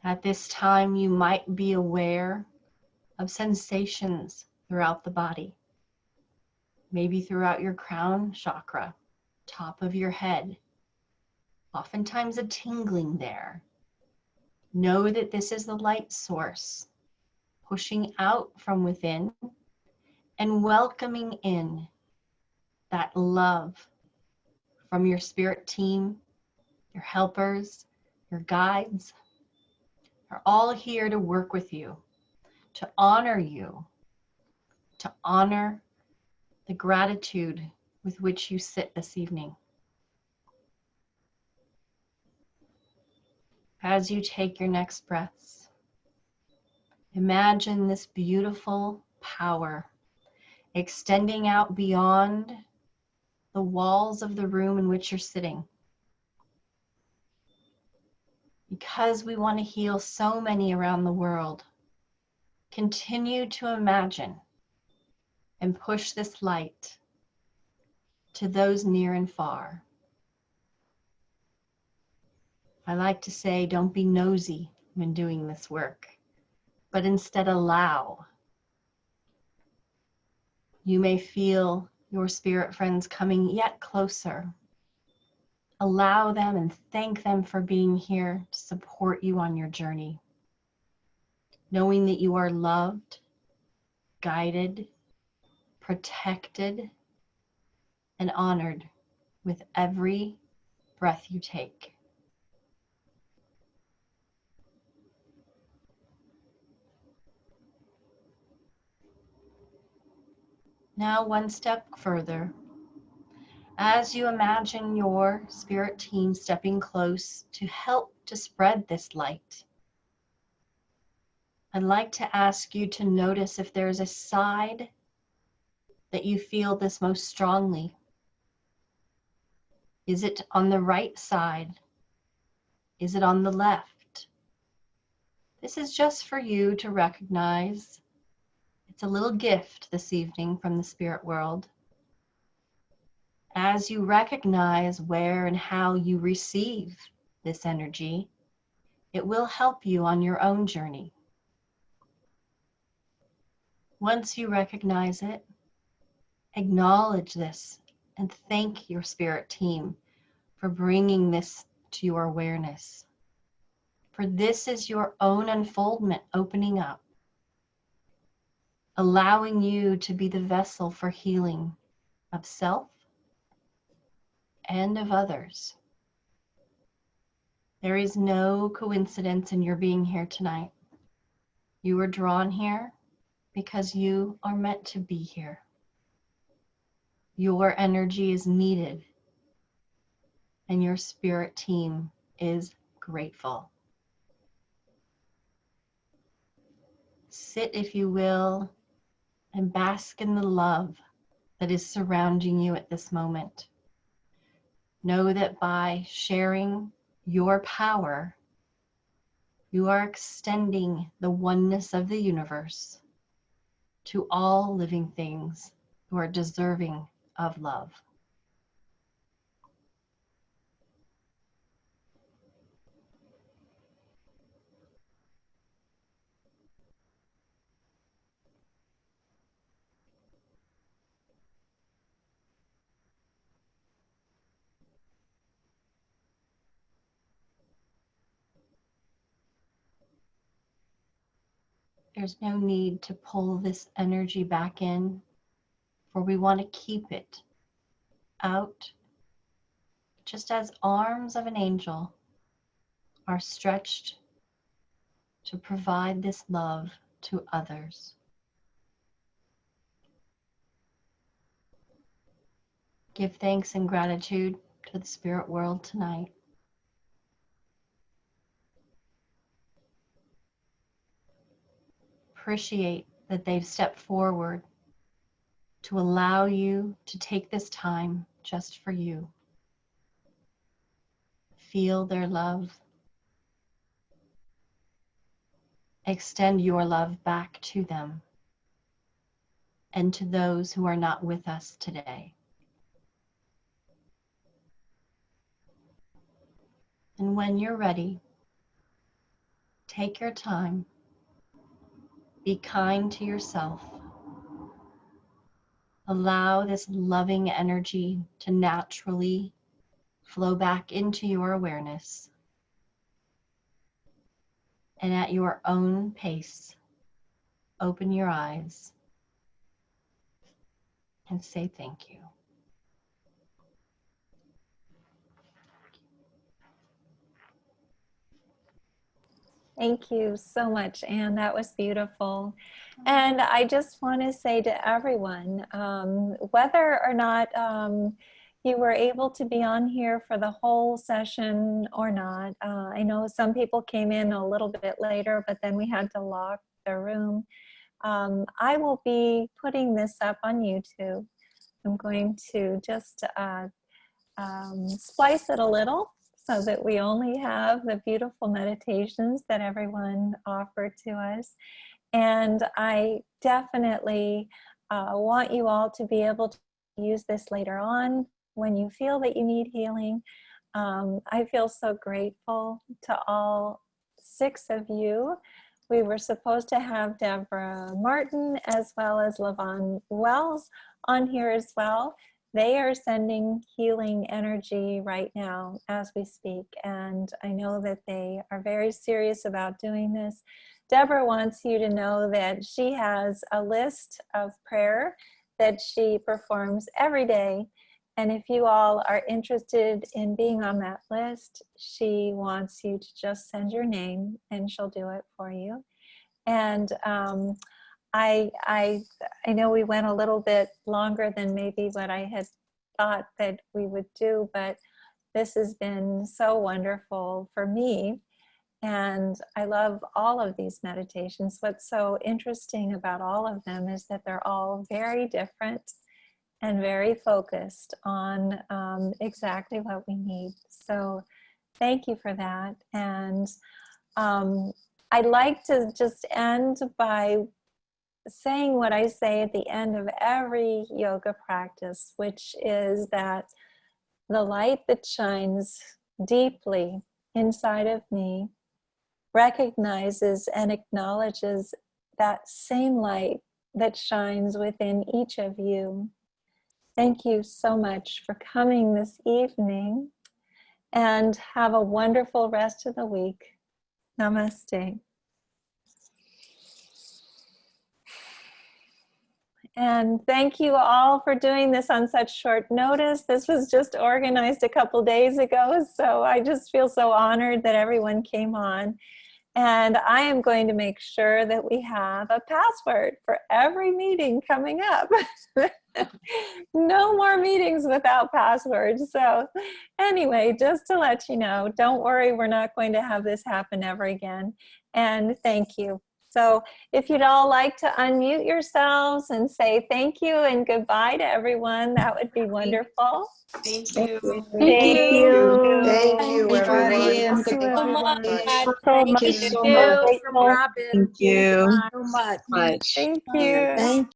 At this time, you might be aware of sensations throughout the body, maybe throughout your crown chakra, top of your head, oftentimes a tingling there. Know that this is the light source, pushing out from within and welcoming in that love from your spirit team, your helpers, your guides are all here to work with you, to honor you, to honor the gratitude with which you sit this evening. As you take your next breaths, imagine this beautiful power extending out beyond the walls of the room in which you're sitting. Because we want to heal so many around the world, continue to imagine and push this light to those near and far. I like to say, don't be nosy when doing this work, but instead allow. You may feel your spirit friends coming yet closer. Allow them and thank them for being here to support you on your journey. Knowing that you are loved, guided, protected, and honored with every breath you take. Now, one step further, as you imagine your spirit team stepping close to help to spread this light, I'd like to ask you to notice if there's a side that you feel this most strongly. Is it on the right side? Is it on the left? This is just for you to recognize. It's a little gift this evening from the spirit world. As you recognize where and how you receive this energy, it will help you on your own journey. Once you recognize it, acknowledge this and thank your spirit team for bringing this to your awareness. For this is your own unfoldment opening up, allowing you to be the vessel for healing of self and of others. There is no coincidence in your being here tonight. You were drawn here because you are meant to be here. Your energy is needed, and your spirit team is grateful. Sit, if you will, and bask in the love that is surrounding you at this moment. Know that by sharing your power, you are extending the oneness of the universe to all living things who are deserving of love. There's no need to pull this energy back in, for we want to keep it out, just as arms of an angel are stretched to provide this love to others. Give thanks and gratitude to the spirit world tonight. Appreciate that they've stepped forward to allow you to take this time just for you. Feel their love. Extend your love back to them and to those who are not with us today. And when you're ready, take your time. Be kind to yourself. Allow this loving energy to naturally flow back into your awareness. And at your own pace, open your eyes and say thank you. Thank you so much, Anne. That was beautiful. And I just want to say to everyone, whether or not you were able to be on here for the whole session or not, I know some people came in a little bit later, but then we had to lock the room. I will be putting this up on YouTube. I'm going to just splice it a little so that we only have the beautiful meditations that everyone offered to us. And I definitely want you all to be able to use this later on when you feel that you need healing. I feel so grateful to all 6 of you. We were supposed to have Debra Martin as well as LaVonne Wells on here as well. They are sending healing energy right now as we speak, and I know that they are very serious about doing this. Debra wants you to know that she has a list of prayer that she performs every day, and if you all are interested in being on that list, she wants you to just send your name and she'll do it for you. And I know we went a little bit longer than maybe what I had thought that we would do, but this has been so wonderful for me. And I love all of these meditations. What's so interesting about all of them is that they're all very different and very focused on exactly what we need. So thank you for that. And I'd like to just end by saying what I say at the end of every yoga practice, which is that the light that shines deeply inside of me recognizes and acknowledges that same light that shines within each of you. Thank you so much for coming this evening, and have a wonderful rest of the week. Namaste. And thank you all for doing this on such short notice. This was just organized a couple days ago, so I just feel so honored that everyone came on. And I am going to make sure that we have a password for every meeting coming up. No more meetings without passwords. So anyway, just to let you know, don't worry, we're not going to have this happen ever again. And thank you. So if you'd all like to unmute yourselves and say thank you and goodbye to everyone, that would be wonderful. Thank you. Thank you. Thank you, everybody. Thank you, everyone. Thank you so much. Grateful. Thank you. Thank you. Much. Thank you. Thank